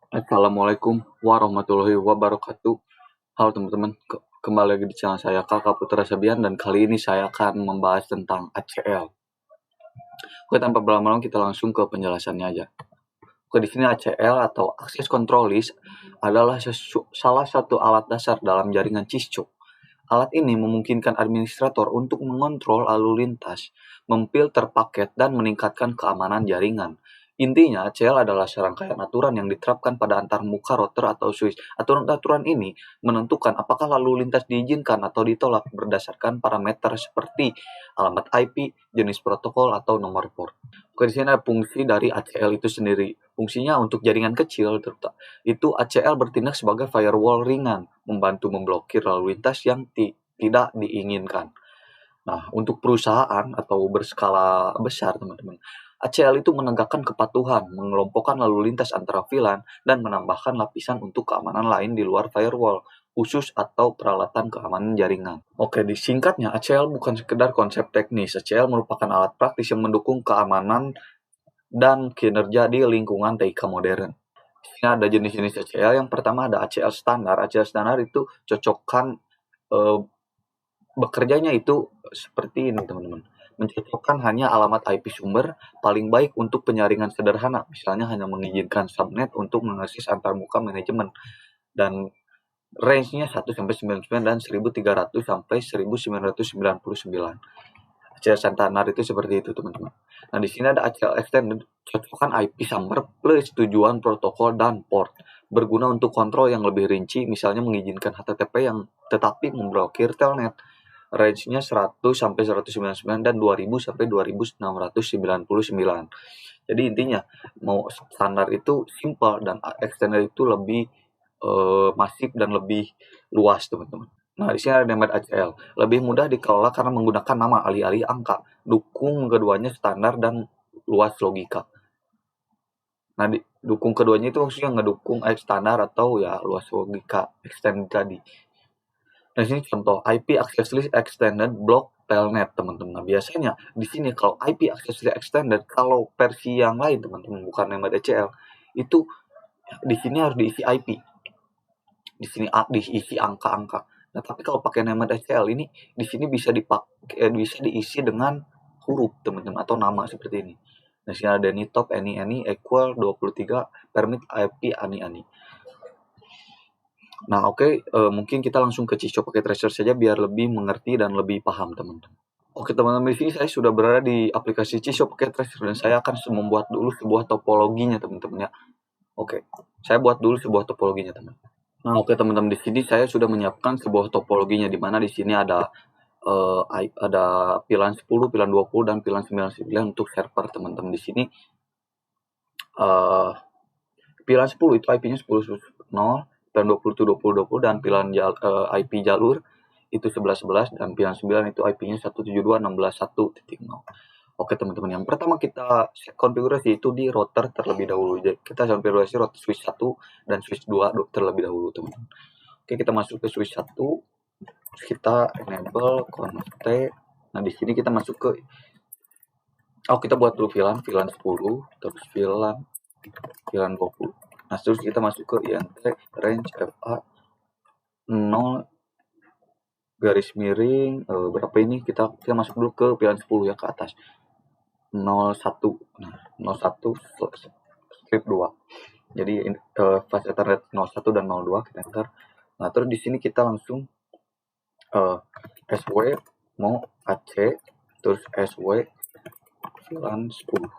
Assalamualaikum warahmatullahi wabarakatuh. Halo teman-teman, kembali lagi di channel saya Kakak Putra Sabian dan kali ini saya akan membahas tentang ACL. Oke, tanpa berlama-lama kita langsung ke penjelasannya aja. Oke, di sini ACL atau Access Control List adalah salah satu alat dasar dalam jaringan Cisco. Alat ini memungkinkan administrator untuk mengontrol lalu lintas, memfilter paket, dan meningkatkan keamanan jaringan. Intinya, ACL adalah serangkaian aturan yang diterapkan pada antarmuka router atau switch. Aturan-aturan ini menentukan apakah lalu lintas diizinkan atau ditolak berdasarkan parameter seperti alamat IP, jenis protokol, atau nomor port. Oke, di sini ada fungsi dari ACL itu sendiri. Fungsinya untuk jaringan kecil, itu ACL bertindak sebagai firewall ringan, membantu memblokir lalu lintas yang tidak diinginkan. Nah, untuk perusahaan atau berskala besar, teman-teman, ACL itu menegakkan kepatuhan, mengelompokkan lalu lintas antara VLAN, dan menambahkan lapisan untuk keamanan lain di luar firewall, khusus atau peralatan keamanan jaringan. Oke, disingkatnya, ACL bukan sekedar konsep teknis. ACL merupakan alat praktis yang mendukung keamanan dan kinerja di lingkungan TIK modern. Ini ada jenis-jenis ACL. Yang pertama ada ACL standar. ACL standar itu cocokkan bekerjanya itu seperti ini, teman-teman. Mencocokkan hanya alamat IP sumber, paling baik untuk penyaringan sederhana, misalnya hanya mengizinkan subnet untuk mengakses antarmuka manajemen, dan range-nya 1-99 dan 1300 sampai 1999. ACL standar itu seperti itu, teman-teman. Nah, di sini ada ACL extended, cocokkan IP sumber plus tujuan protokol dan port, berguna untuk kontrol yang lebih rinci, misalnya mengizinkan HTTP yang tetapi memblokir telnet. Range-nya 100 sampai 199 dan 2000 sampai 2699. Jadi intinya mau standar itu simple dan extended itu lebih masif dan lebih luas, teman-teman. Nah, di sini ada nama ACL. Lebih mudah dikelola karena menggunakan nama alih-alih angka. Dukung keduanya standar dan luas logika. Nah, dukung keduanya itu maksudnya ngedukung standar atau ya luas logika extended tadi. Nah, sini contoh IP access list extended block telnet, teman-teman. Nah, biasanya di sini kalau IP access list extended, kalau versi yang lain, teman-teman, bukan nama DCL, itu di sini harus diisi IP. Di sini diisi angka-angka. Nah, tapi kalau pakai nama DCL ini di sini bisa bisa diisi dengan huruf, teman-teman, atau nama seperti ini. Nah, sini ada any top, any equal 23 permit IP ani. Nah, oke, mungkin kita langsung ke Cisco Packet Tracer saja biar lebih mengerti dan lebih paham, teman-teman. Oke, teman-teman, di sini saya sudah berada di aplikasi Cisco Packet Tracer dan saya akan membuat dulu sebuah topologinya, teman-teman ya. Oke, saya buat dulu sebuah topologinya, teman. Nah, oke, teman-teman, di sini saya sudah menyiapkan sebuah topologinya di mana di sini ada VLAN 10, VLAN 20 dan VLAN 99 untuk server, teman-teman. Di sini VLAN 10 itu IP-nya 10.0, dan 20 itu 20 dan pilihan IP jalur itu 11.11 dan pilihan 9 itu IP-nya 172.16.1.0. Oke, teman-teman, yang pertama kita konfigurasi itu di router terlebih dahulu. Jadi kita konfigurasi router switch 1 dan switch 2 terlebih dahulu, teman-teman. Oke, kita masuk ke switch 1, kita enable config. Nah, di sini kita masuk ke kita buat dulu VLAN 10, terus VLAN 20. Nah, terus kita masuk ke INT range FA 0 garis miring berapa ini, kita masuk dulu ke pilihan 10 ya, ke atas 01. Nah, 01 strip 2. Jadi fast ethernet 01 dan 02 kita enter. Nah, terus di sini kita langsung SW mau AC, terus SW VLAN 10.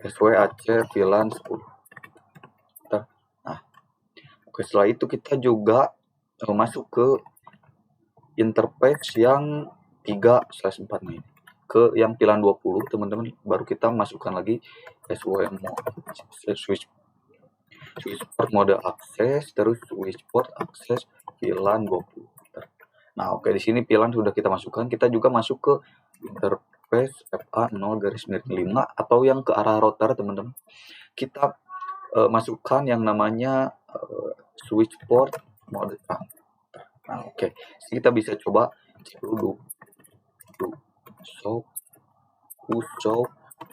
SW AC VLAN 10. Oke, setelah itu kita juga masuk ke interface yang 3/4 nih, ke yang pilihan 20, teman-teman. Baru kita masukkan lagi SWM switch port mode akses, terus switch port akses pilihan 20. Nah, oke, di sini pilihan sudah kita masukkan. Kita juga masuk ke interface FA 0 garis miring 5 atau yang ke arah router, teman-teman. Kita masukkan yang namanya switch port mode transfer. Nah, oke. Kita bisa coba cek dulu show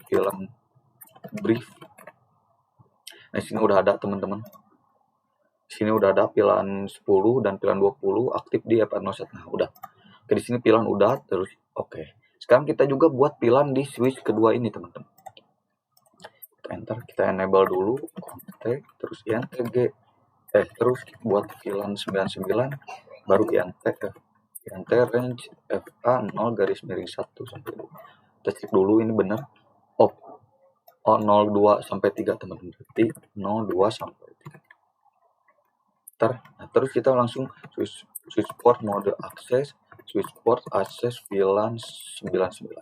VLAN brief. Nah, sini udah ada teman-teman. Sini udah ada VLAN 10 dan VLAN 20 aktif di F01. Nah, udah. Oke, di sini VLAN udah, terus oke. Sekarang kita juga buat VLAN di switch kedua ini, teman-teman. Kita enter, kita enable dulu config, terus intg. Terus buat VLAN 99 baru int range FA 0 sampai 2. Kita cek dulu ini benar. 02 sampai 3 teman-teman. Berarti 02 sampai 3. Nah, terus kita langsung switch port mode akses, switch port akses VLAN 99.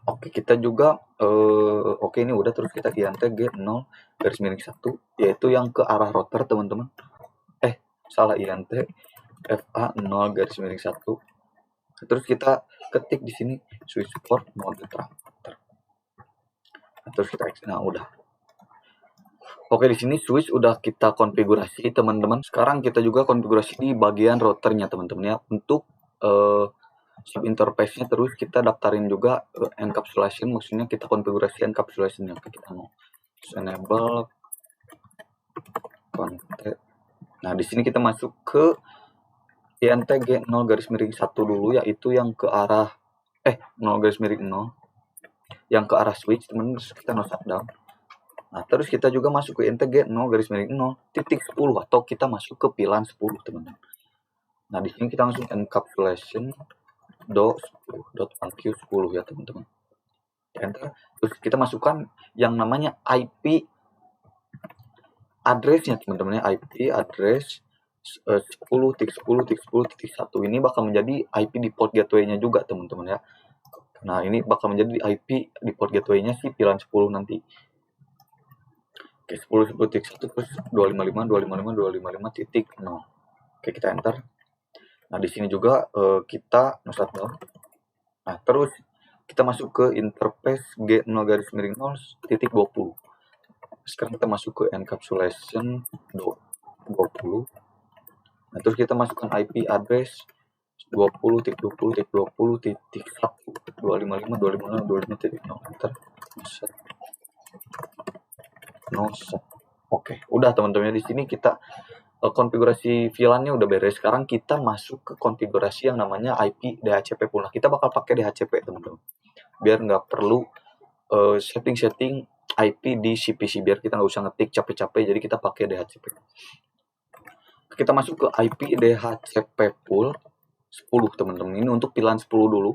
Oke, kita juga oke, ini udah. Terus kita int G0 yaitu yang ke arah router, teman-teman. Salah, int FA 0 Terus kita ketik di sini switch port mode transmitter. Terus kita exit. Nah, udah. Oke, di sini switch udah kita konfigurasi, teman-teman. Sekarang kita juga konfigurasi di bagian routernya, teman-teman ya. Untuk sub interface-nya terus kita daftarin juga encapsulation, maksudnya kita konfigurasi encapsulation-nya. Kita mau enable config. Nah, di sini kita masuk ke int G0 dulu, yaitu yang ke arah 0 yang ke arah switch, teman-teman. Kita no shutdown. Nah, terus kita juga masuk ke int G0 0.10 atau kita masuk ke VLAN 10, teman-teman. Nah, di sini kita langsung encapsulation .1q10 ya, teman-teman. Enter. Terus kita masukkan yang namanya IP address-nya, teman-teman ya. IP address 10.10.10.1 ini bakal menjadi IP default gateway-nya juga, teman-teman ya. Nah, ini bakal menjadi IP default gateway-nya si VLAN 10 nanti. Oke, 10.10.1 terus 255.255.255.0. Oke, kita enter. Nah, di sini juga kita shutdown. Nah, terus kita masuk ke interface G0 0.20. Sekarang kita masuk ke encapsulation 20. Nah, terus kita masukkan IP address 20.20.20.1 255.255.255.0. Enter. Oke, udah teman-teman. Di sini kita konfigurasi VLAN-nya udah beres. Sekarang kita masuk ke konfigurasi yang namanya IP DHCP pula. Kita bakal pakai DHCP, teman-teman. Biar nggak perlu setting-setting IP di CPC, biar kita nggak usah ngetik capek-capek. Jadi kita pakai DHCP. Kita masuk ke IP DHCP pool 10, teman-teman. Ini untuk VLAN 10 dulu.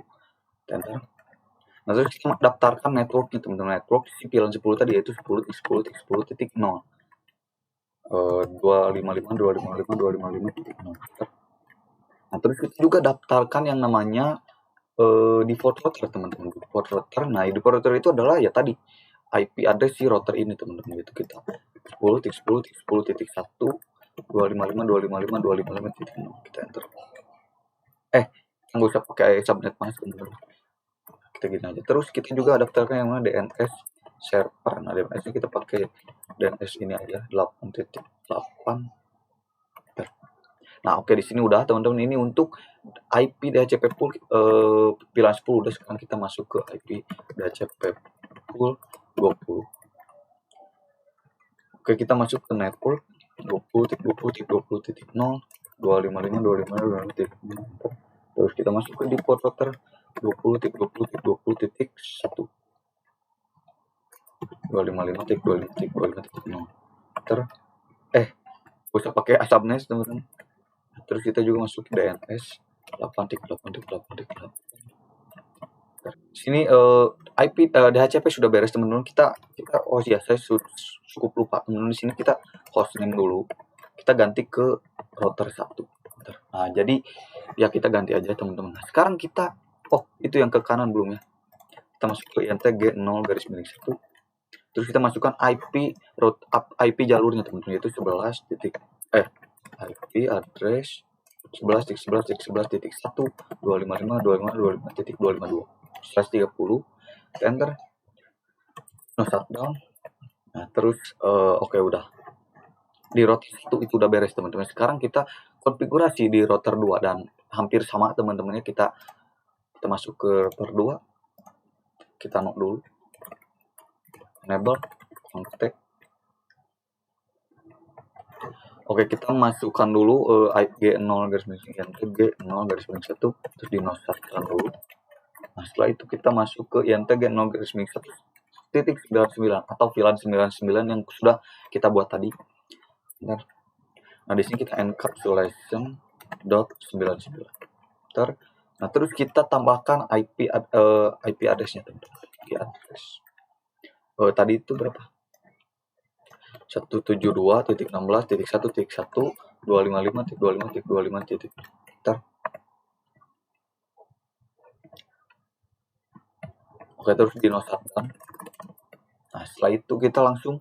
Enter. Nah, terus kita daftarkan networknya, teman-teman. Network si VLAN 10 tadi yaitu 10.10.10.0. 255.255.255.0. Nah, terus kita juga daftarkan yang namanya default router, teman-teman. Default router. Nah, default router itu adalah ya tadi IP address si router ini, teman-teman. Itu kita 10.10.10.1 255.255.255.0. Kita enter. Nggak usah pakai subnet mas, teman-teman. Kita gini aja. Terus kita juga daftarkan yang mana DNS server. Nah, DNS kita pakai DNS ini aja 8.8. Nah, oke, di sini udah, teman-teman. Ini untuk IP DHCP pool VLAN 10 udah. Sekarang kita masuk ke IP DHCP pool 20. Oke, kita masuk ke network 20.20.20.0 255.255.255.0. Terus kita masuk ke default router 20.20.20.1 255.255.255.0. Bisa pakai subnet, teman-teman. Terus kita juga masuk ke DNS 8.8.8.8. Sini IP DHCP sudah beres, teman-teman. Kita oh ya, saya cukup lupa, teman-teman. Di sini kita hostname dulu. Kita ganti ke router 1. Nah, jadi ya kita ganti aja, teman-teman. Nah, sekarang kita itu yang ke kanan belum ya. Kita masuk ke int G0 terus kita masukkan IP jalurnya, teman-teman, yaitu 11 titik IP address 11.11.11.1 255.255.255.252 /30. Enter. No shutdown. Nah, terus oke, udah. Di router 1 itu udah beres, teman-teman. Sekarang kita konfigurasi di router 2 dan hampir sama, teman-temannya. Kita masuk ke router 2. kita note dulu, enable contact. Oke, kita masukkan dulu G0-1, terus di nosarkan dulu. Nah, setelah itu kita masuk ke INT-G0-1.99 atau VLAN 99 yang sudah kita buat tadi. Bentar. Nah, di sini kita encapsulation.99. Nah, terus kita tambahkan IP address-nya, teman-teman. IP address. Tadi itu berapa? 172.16.1.1.255.25.25. Oke, terus dinosarkan. Nah, setelah itu kita langsung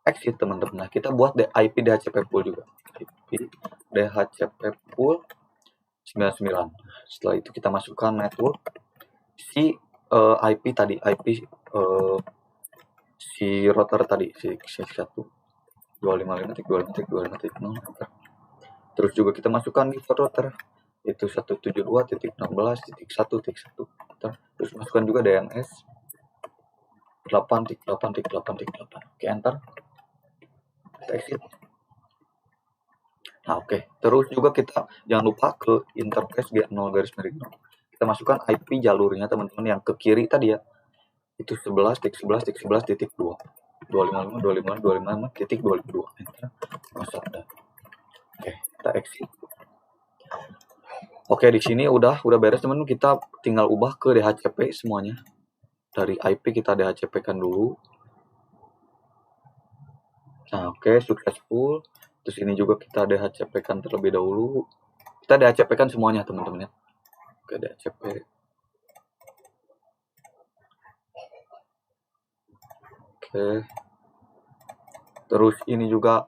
exit, teman-teman. Nah, kita buat IP DHCP pool juga. IP DHCP pool 99. Setelah itu kita masukkan network si IP tadi, IP si router tadi, si 1.255.255.255.0. Terus juga kita masukkan default router itu 172.16.1.1. Terus masukkan juga DNS 8.8.8.8. Oke, enter. Kita exit. Nah, oke. Terus juga kita jangan lupa ke interface G0-0. Kita masukkan IP jalurnya, teman-teman, yang ke kiri tadi ya. Itu 11.11.11.2. 255.255.255.252. Enter. Masuk. Oke, kita exit. Oke, di sini udah beres, teman-teman. Kita tinggal ubah ke DHCP semuanya. Dari IP kita DHCP-kan dulu. Nah, oke, successful. Terus ini juga kita DHCP-kan terlebih dahulu. Kita DHCP-kan semuanya, teman-teman ya. Oke, DHCP. Oke. Terus ini juga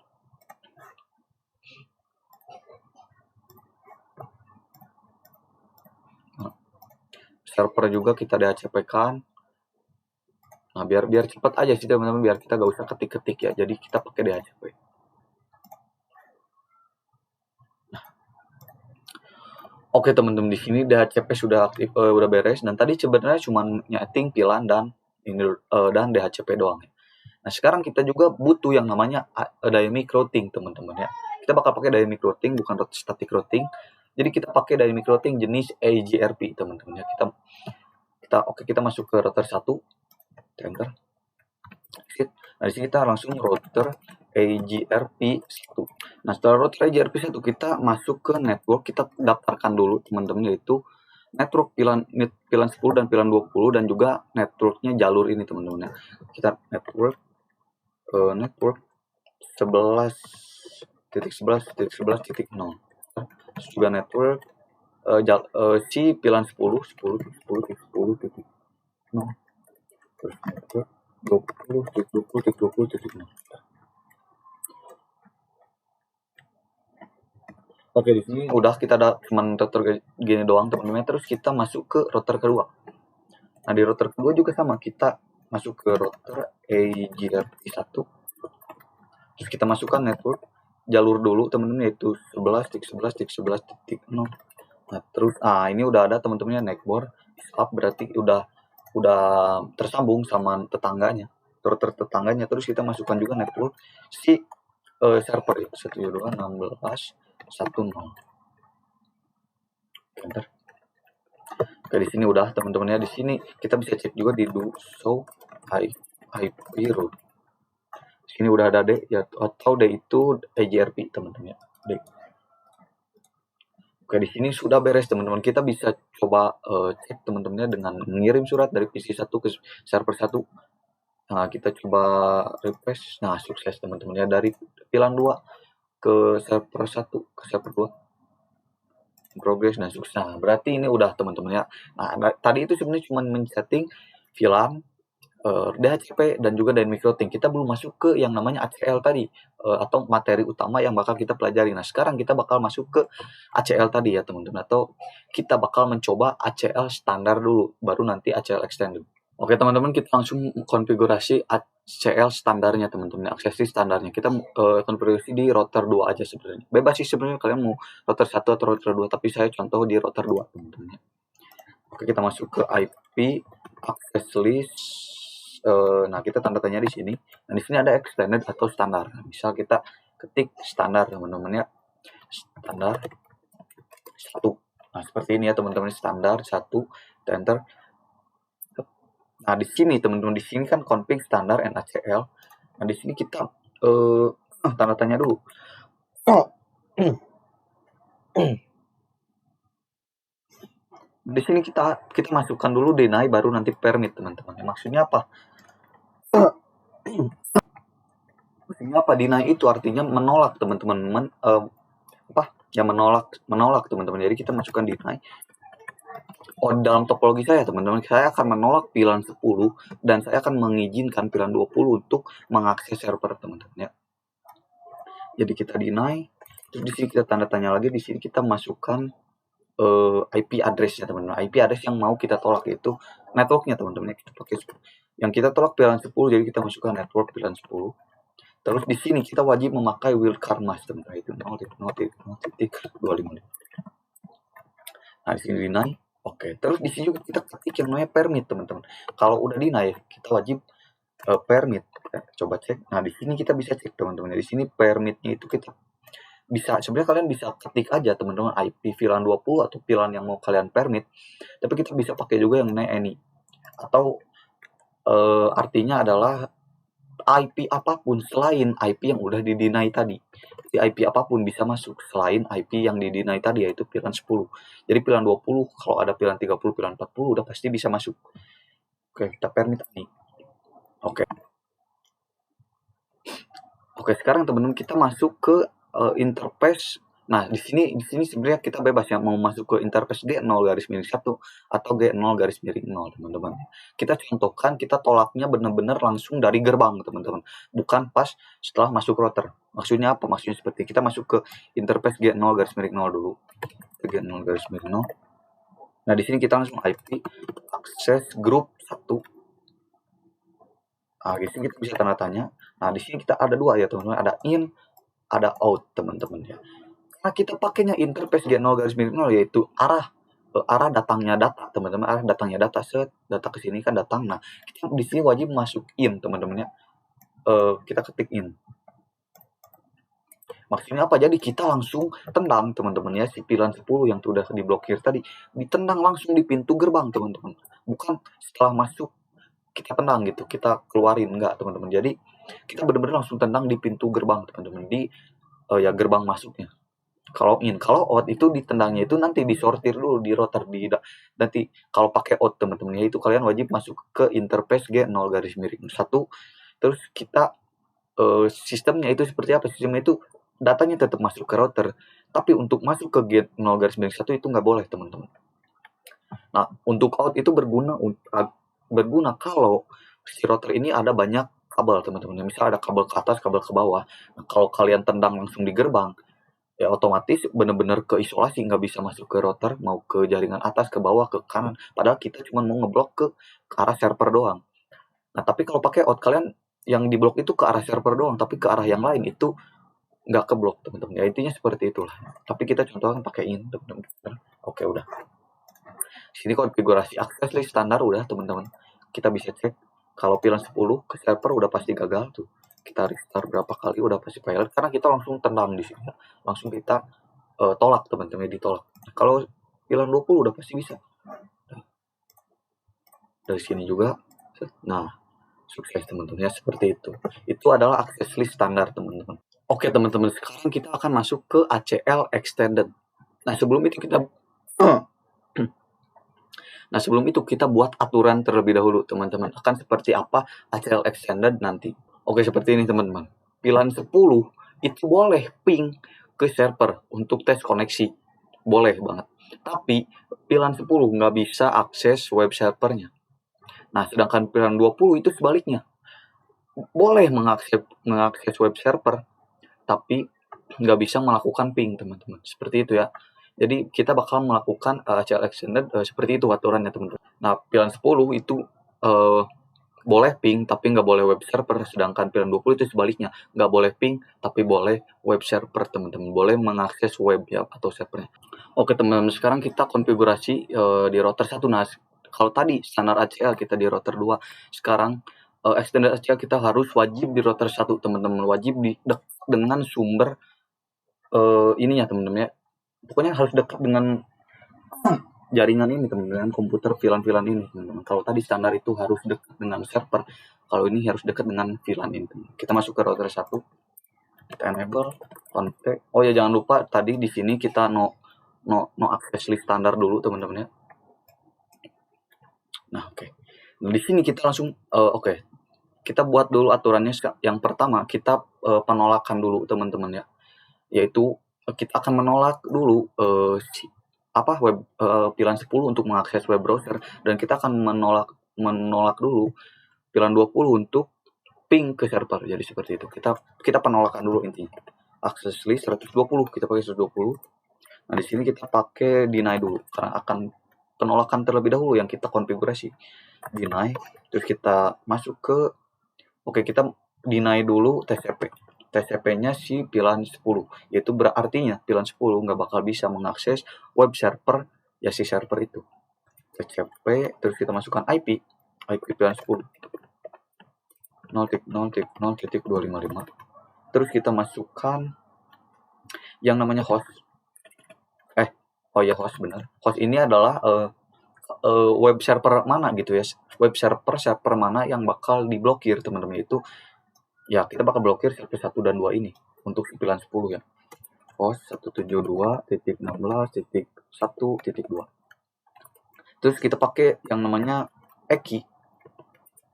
server juga kita DHCP-kan. Nah, biar cepat aja sih, teman-teman, biar kita gak usah ketik-ketik ya. Jadi kita pakai DHCP. Nah. Oke, teman-teman, di sini DHCP sudah aktif, udah beres, dan tadi sebenarnya cuma nyeting VLAN dan DHCP doang ya. Nah, sekarang kita juga butuh yang namanya dynamic routing, teman-teman ya. Kita bakal pakai dynamic routing, bukan static routing. Jadi kita pakai dynamic routing jenis AGRP, teman-teman ya. Kita masuk ke router 1. Enter. Nah, di sini kita langsung router AGRP 1. Nah, setelah router AGRP 1 kita masuk ke network, kita daftarkan dulu, teman-teman, yaitu network VLAN 10 dan VLAN 20 dan juga networknya jalur ini, teman-teman ya. Kita network 11.11.11.0. Terus juga network si VLAN 10. Terus network 20.20.20.0. Oke, di sini udah kita ada cuman router gini doang, teman-teman. Terus kita masuk ke router kedua. Nah, di router kedua juga sama, kita masuk ke router AGRP 1. Terus kita masukkan network jalur dulu, teman-teman, yaitu 11.11.11.0. Nah, terus ini udah ada, teman-temannya, network up, berarti udah tersambung sama tetangganya, router tetangganya. Terus kita masukkan juga network si server ya, 192.16.1.0. Enter. Oke, di sini udah, teman-teman ya. Di sini kita bisa cek juga di do show IP route. Di sini udah ada D ya, atau D itu AGRP, teman-teman ya. D. Oke, di sini sudah beres, teman-teman. Kita bisa coba cek, teman-temannya, dengan mengirim surat dari PC 1 ke server 1. Nah, kita coba refresh. Nah, sukses, teman-teman ya, dari VLAN 2 ke server 1 ke server 2. Progress dan sukses. Nah, berarti ini udah, teman-teman ya. Nah, tadi itu sebenarnya cuma men-setting VLAN, DHCP dan juga dynamic routing. Kita belum masuk ke yang namanya ACL tadi, atau materi utama yang bakal kita pelajari. Nah, sekarang kita bakal masuk ke ACL tadi ya, teman-teman, atau kita bakal mencoba ACL standar dulu, baru nanti ACL extended. Oke, teman-teman, kita langsung konfigurasi ACL standarnya, teman-teman. Aksesi standarnya kita konfigurasi di router 2 aja sebenarnya. Bebas sih sebenarnya kalian mau router 1 atau router 2, tapi saya contoh di router 2, teman-teman. Oke, kita masuk ke IP access list. Nah, kita tanda tanya di sini. Nah, di sini ada extended atau standar. Nah, misal kita ketik standar, teman-teman ya. Standar 1. Nah, seperti ini ya, teman-teman, standar 1, enter. Nah, di sini teman-teman, di sini kan config standar NaCl. Nah, di sini kita tanda tanya dulu. Di sini kita masukkan dulu deny baru nanti permit, teman-teman. Maksudnya apa? Maksudnya apa? Deny itu artinya menolak, teman-teman. Ya menolak, teman-teman. Jadi kita masukkan deny. Dalam topologi saya, teman-teman, saya akan menolak pilihan 10 dan saya akan mengizinkan pilihan 20 untuk mengakses server, teman-teman ya. Jadi kita deny, terus di sini kita tanda tanya lagi, di sini kita masukkan IP address-nya, teman-teman. IP address yang mau kita tolak itu network-nya, teman-teman. Kita pakai yang kita tolak pilihan 10, jadi kita masukkan network pilihan 10. Terus di sini kita wajib memakai wildcard mask, teman-teman. Itu 0.0.25. Nah, di sini deny. Oke, terus di sini juga kita ketik yang namanya permit, teman-teman. Kalau udah deny, kita wajib permit. Coba cek. Nah, di sini kita bisa cek, teman-teman. Di sini permitnya itu kita bisa, sebenarnya kalian bisa ketik aja, teman-teman, IP VLAN 20 atau VLAN yang mau kalian permit. Tapi kita bisa pakai juga yang namanya any. Atau artinya adalah IP apapun selain IP yang udah di-deny tadi. Jadi IP apapun bisa masuk selain IP yang di-deny tadi, yaitu pilihan 10. Jadi pilihan 20, kalau ada pilihan 30, pilihan 40 udah pasti bisa masuk. Oke, kita permit ini. Oke, sekarang teman-teman kita masuk ke interface. Nah, di sini sebenarnya kita bebas ya mau masuk ke interface G0 garis miring 1 atau G0 garis miring 0, teman-teman. Kita contohkan, kita tolaknya benar-benar langsung dari gerbang, teman-teman. Bukan pas setelah masuk router. Maksudnya apa? Maksudnya seperti kita masuk ke interface G0 garis miring 0 dulu. G0 garis miring 0. Nah, di sini kita langsung IP access group 1. Nah, di sini kita bisa tanda tanya. Nah, di sini kita ada dua ya, teman-teman. Ada in, ada out, teman-teman ya. Nah, kita pakainya interface G0 garis miring 0, yaitu arah datangnya data, teman-teman. Arah datangnya data, data ke sini kan datang. Nah, kita di sini wajib masuk in, teman-teman ya. Kita ketik in. Maksudnya apa? Jadi kita langsung tendang, teman-teman ya, si pilihan 10 yang sudah diblokir tadi, ditendang langsung di pintu gerbang, teman-teman. Bukan setelah masuk kita tendang gitu, kita keluarin, enggak, teman-teman. Jadi kita benar-benar langsung tendang di pintu gerbang, teman-teman, di ya gerbang masuknya. Kalau in, kalau out itu ditendangnya itu nanti disortir dulu di router nanti kalau pakai out, teman-teman ya, itu kalian wajib masuk ke interface G0 garis miring 1. Terus kita sistemnya itu seperti apa? Sistemnya itu datanya tetap masuk ke router, tapi untuk masuk ke G0 garis miring 1 itu nggak boleh, teman-teman. Nah, untuk out itu berguna kalau si router ini ada banyak kabel, teman-teman. Misal ada kabel ke atas, kabel ke bawah. Nah, kalau kalian tendang langsung di gerbang, ya otomatis benar-benar ke isolasi, nggak bisa masuk ke router, mau ke jaringan atas, ke bawah, ke kanan. Padahal kita cuma mau ngeblok ke arah server doang. Nah, tapi kalau pakai out, kalian yang diblok itu ke arah server doang, tapi ke arah yang lain itu nggak keblok, teman-teman. Ya intinya seperti itulah. Tapi kita contohkan pakai in, teman-teman. Oke, udah. Sini konfigurasi akses list standar udah, teman-teman. Kita bisa cek kalau pilihan 10 ke server udah pasti gagal tuh. Kita restart berapa kali udah pasti fail karena kita langsung tendang di sini. Langsung kita tolak, teman-teman, ditolak. Kalau pilihan 20 udah pasti bisa. Dari sini juga. Nah, sukses, teman-teman ya, seperti itu. Itu adalah akses list standar, teman-teman. Oke, teman-teman, sekarang kita akan masuk ke ACL extended. Nah, sebelum itu kita buat aturan terlebih dahulu, teman-teman. Akan seperti apa ACL extended nanti. Oke, seperti ini, teman-teman. Pilihan 10 itu boleh ping ke server untuk tes koneksi. Boleh banget. Tapi pilihan 10 nggak bisa akses web servernya. Nah, sedangkan pilihan 20 itu sebaliknya. Boleh mengakses web server, tapi nggak bisa melakukan ping, teman-teman. Seperti itu ya. Jadi kita bakal melakukan ACL extended seperti itu aturannya, teman-teman. Nah, pilihan 10 itu boleh ping tapi nggak boleh web server, sedangkan pilihan 20 itu sebaliknya, nggak boleh ping tapi boleh web server, teman-teman. Boleh mengakses web ya atau servernya. Oke, teman-teman, sekarang kita konfigurasi di router 1. Nah, Kalau tadi standar ACL kita di router 2, sekarang extended ACL kita harus wajib di router 1 teman-teman, wajib di dekat dengan sumber ininya teman-teman ya. Pokoknya harus dekat dengan jaringan ini teman-teman, dengan komputer VLAN ini teman-teman. Kalau tadi standar itu harus dekat dengan server, kalau ini harus dekat dengan VLAN ini teman-teman. Kita masuk ke router 1, kita enable config. Oh ya, jangan lupa tadi di sini kita no access list standar dulu teman-teman ya. Nah, oke. Nah, di sini kita langsung kita buat dulu aturannya. Yang pertama kita penolakan dulu teman-teman ya, yaitu kita akan menolak dulu web VLAN 10 untuk mengakses web browser, dan kita akan menolak dulu VLAN 20 untuk ping ke server. Jadi seperti itu. Kita penolakan dulu intinya. Access list 120, kita pakai 120. Nah, di sini kita pakai deny dulu karena akan penolakan terlebih dahulu yang kita konfigurasi. Deny, terus kita masuk ke kita deny dulu TCP-nya si VLAN 10, yaitu berartinya VLAN 10 nggak bakal bisa mengakses web server ya si server itu. TCP, terus kita masukkan IP VLAN 10 0.0.0.255. Terus kita masukkan yang namanya host. Host benar. Host ini adalah web server mana gitu ya. Web server mana yang bakal diblokir teman-teman, itu ya kita bakal blokir server 1 dan 2 ini untuk VLAN 10 ya. Host 172.16.1.2. Terus kita pakai yang namanya EKI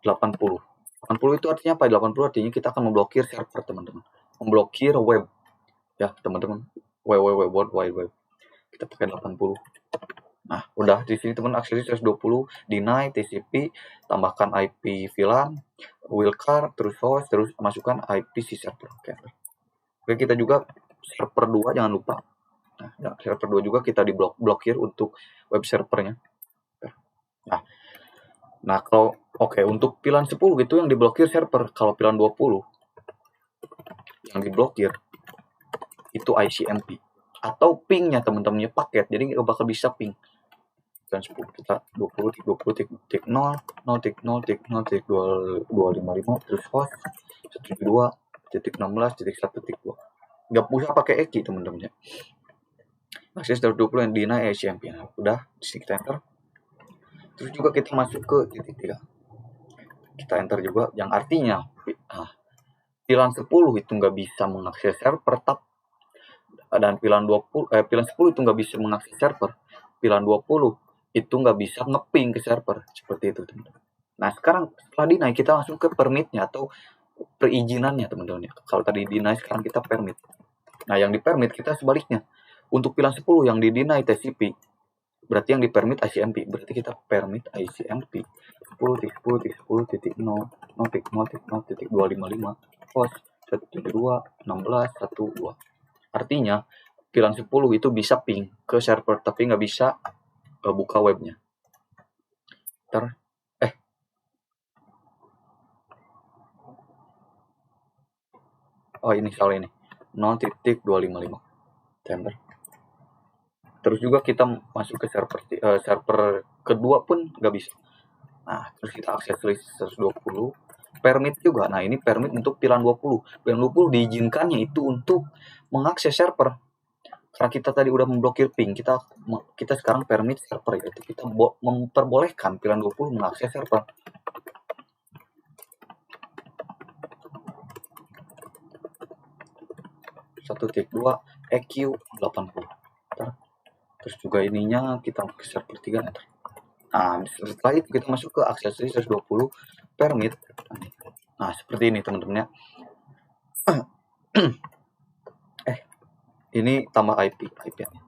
80. 80 itu artinya apa? 80 artinya kita akan memblokir server teman-teman. Memblokir web. Ya teman-teman. Web World Wide Web. Kita pakai 80. Nah, udah di sini teman aksesnya 120, deny TCP, tambahkan IP VLAN, wildcard, terus host, terus masukkan IP si server. Oke, kita juga server 2 jangan lupa. Nah, ya, server 2 juga kita diblokir untuk web servernya. Nah, kalau untuk VLAN 10 gitu yang diblokir server. Kalau VLAN 20 yang diblokir itu ICMP atau pingnya teman-temannya paket, jadi nggak bakal bisa ping. VLAN 10 kita 20.0.0.0.0.255 terus host 172.16.1.2. Nggak usah pakai EKI teman-teman ya. Akses 120 yang deny ICMP. Nah, udah di sini kita enter. Terus juga kita masuk ke titik 3. Kita enter juga, yang artinya VLAN 10 itu nggak bisa mengakses server, dan VLAN 10 itu nggak bisa mengakses server. VLAN 20 itu nggak bisa ngeping ke server, seperti itu teman-teman. Nah, sekarang setelah deny kita langsung ke permitnya atau perizinannya teman-teman ya. Kalau tadi deny, sekarang kita permit. Nah, yang di permit kita sebaliknya. Untuk VLAN 10 yang di deny TCP, berarti yang di permit ICMP. Berarti kita permit ICMP 10.10.10.0.0.0.255 host 172.16.1.2. Artinya VLAN 10 itu bisa ping ke server tapi nggak bisa buka webnya. Ini soal ini 0.255 tender. Terus juga kita masuk ke server kedua pun nggak bisa. Nah, terus kita akses list 120 permit juga. Nah, ini permit untuk VLAN 20. VLAN 20 diizinkannya itu untuk mengakses server. Karena kita tadi udah memblokir ping, kita sekarang permit server, yaitu kita memperbolehkan VLAN 20 mengakses server. (1.2) EQ 80. Terus juga ininya kita ke server 3 enter. Nah, setelah itu kita masuk ke akses list 120 permit. Nah, seperti ini teman-teman ya. Ini tambah IP.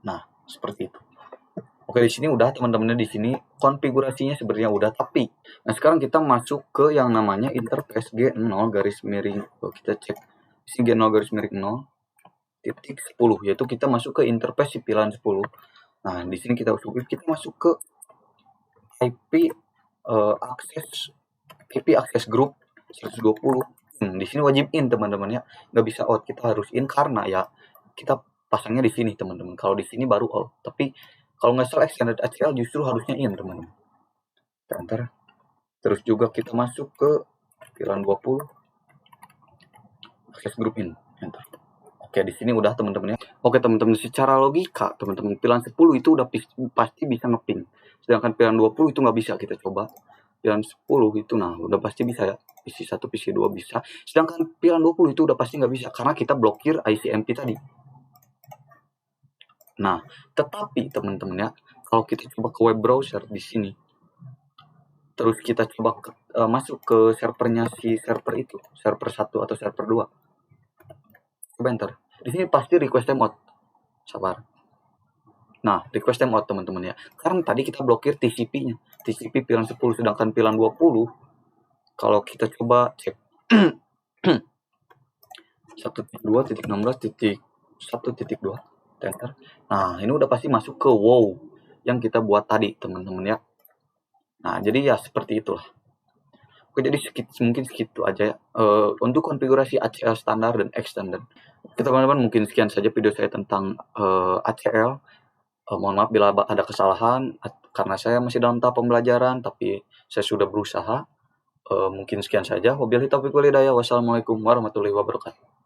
Nah, seperti itu. Oke, di sini udah teman-teman, di sini konfigurasinya sebenarnya udah, tapi nah sekarang kita masuk ke yang namanya interface G0 garis miring. Kita cek si G0 garis miring 0.10, yaitu kita masuk ke interface si VLAN 10. Nah, di sini kita masuk ke IP access group 120. Di sini wajib in teman-teman ya, nggak bisa out. Kita harus in karena ya kita pasangnya di sini teman-teman. Kalau di sini baru out. Tapi kalau nggak salah extended ACL justru harusnya in teman-teman. enter. Terus juga kita masuk ke pilihan 20, akses grup in, enter. Oke, di sini udah teman-teman ya. Oke teman-teman, secara logika teman-teman pilihan 10 itu udah pasti bisa ngeping. Sedangkan pilihan 20 itu nggak bisa. Kita coba pilihan 10 itu, nah udah pasti bisa ya. PC1, PC2 bisa. Sedangkan pilihan 20 itu udah pasti nggak bisa karena kita blokir ICMP tadi. Nah, tetapi teman-teman ya, kalau kita coba ke web browser di sini, terus kita coba masuk ke servernya si server itu, server 1 atau server 2. Coba enter. Di sini pasti request timeout. Sabar. Nah, request timeout teman-teman ya. Karena tadi kita blokir TCP-nya. TCP pilihan 10, sedangkan pilihan 20 kalau kita coba cek 1.2.16.1.2 enter. Nah, ini udah pasti masuk ke wow yang kita buat tadi, teman-teman ya. Nah, jadi ya seperti itulah. Oke, jadi mungkin segitu aja ya. Untuk konfigurasi ACL standar dan extended. Oke, teman-teman, mungkin sekian saja video saya tentang ACL. Mohon maaf bila ada kesalahan, karena saya masih dalam tahap pembelajaran, tapi saya sudah berusaha. Mungkin sekian saja. Wabillahi taufiq wal hidayah. Wassalamualaikum warahmatullahi wabarakatuh.